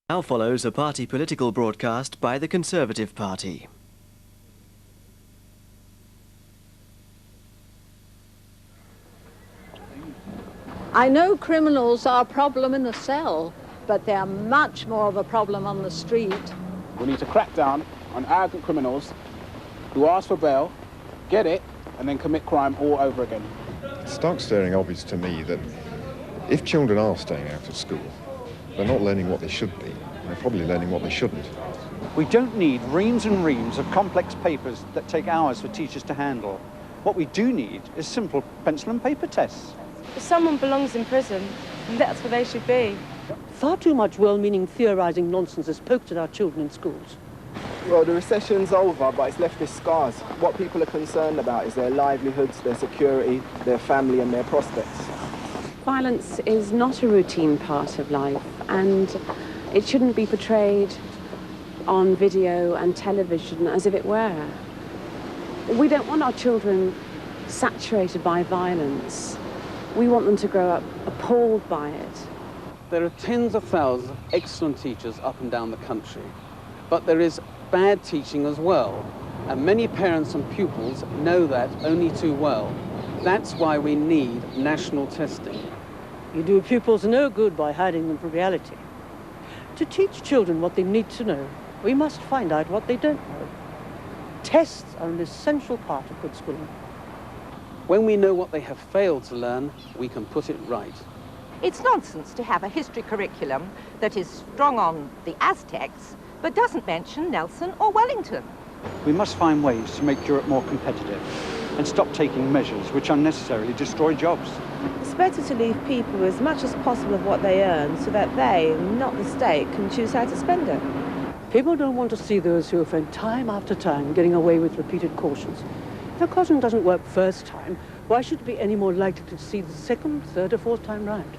Now follows a party political broadcast by the Conservative Party. I know criminals are a problem in the cell, but they're much more of a problem on the street. We need to crack down on arrogant criminals who ask for bail, get it, and then commit crime all over again. It's stark staring obvious to me that if children are staying out of school, they're not learning what they should be. They're probably learning what they shouldn't. We don't need reams and reams of complex papers that take hours for teachers to handle. What we do need is simple pencil and paper tests. If someone belongs in prison, that's where they should be. Far too much well-meaning theorising nonsense is poked at our children in schools. Well, the recession's over, but it's left with scars. What people are concerned about is their livelihoods, their security, their family and their prospects. Violence is not a routine part of life, and it shouldn't be portrayed on video and television as if it were. We don't want our children saturated by violence. We want them to grow up appalled by it. There are tens of thousands of excellent teachers up and down the country, but there is bad teaching as well, and many parents and pupils know that only too well. That's why we need national testing. You do pupils no good by hiding them from reality. To teach children what they need to know, we must find out what they don't know. Tests are an essential part of good schooling. When we know what they have failed to learn, we can put it right. It's nonsense to have a history curriculum that is strong on the Aztecs, but doesn't mention Nelson or Wellington. We must find ways to make Europe more competitive and stop taking measures which unnecessarily destroy jobs. It's better to leave people as much as possible of what they earn so that they, not the state, can choose how to spend it. People don't want to see those who offend time after time getting away with repeated cautions. If a caution doesn't work first time, why should it be any more likely to see the second, third or fourth time round?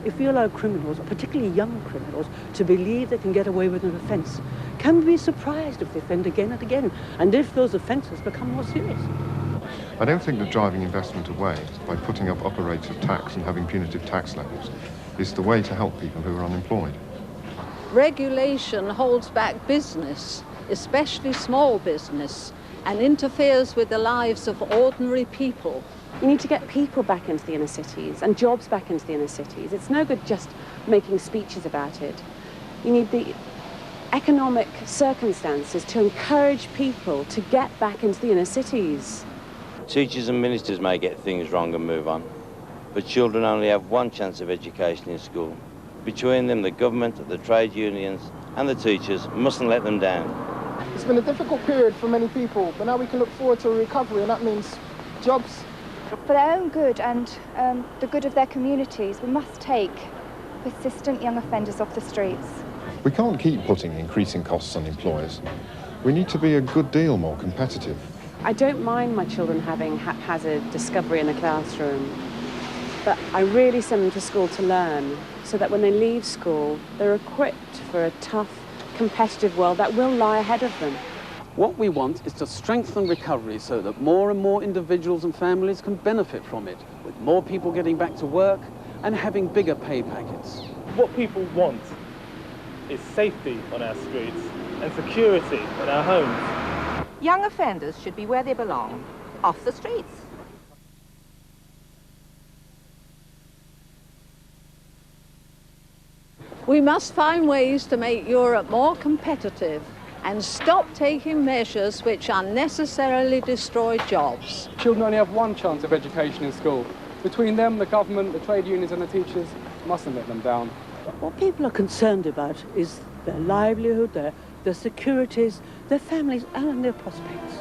If we allow criminals, particularly young criminals, to believe they can get away with an offence, can we be surprised if they offend again and again, and if those offences become more serious? I don't think that driving investment away by putting up upper rates of tax and having punitive tax levels is the way to help people who are unemployed. Regulation holds back business, especially small business, and interferes with the lives of ordinary people. You need to get people back into the inner cities and jobs back into the inner cities. It's no good just making speeches about it. You need the economic circumstances to encourage people to get back into the inner cities. Teachers and ministers may get things wrong and move on, but children only have one chance of education in school. Between them, the government, the trade unions and the teachers mustn't let them down. It's been a difficult period for many people, but now we can look forward to a recovery, and that means jobs. For their own good and the good of their communities, we must take persistent young offenders off the streets. We can't keep putting increasing costs on employers. We need to be a good deal more competitive. I don't mind my children having haphazard discovery in a classroom, but I really send them to school to learn, so that when they leave school, they're equipped for a tough, competitive world that will lie ahead of them. What we want is to strengthen recovery so that more and more individuals and families can benefit from it, with more people getting back to work and having bigger pay packets. What people want is safety on our streets and security in our homes. Young offenders should be where they belong, off the streets. We must find ways to make Europe more competitive and stop taking measures which unnecessarily destroy jobs. Children only have one chance of education in school. Between them, the government, the trade unions and the teachers mustn't let them down. What people are concerned about is their livelihood, their securities, their families and their prospects.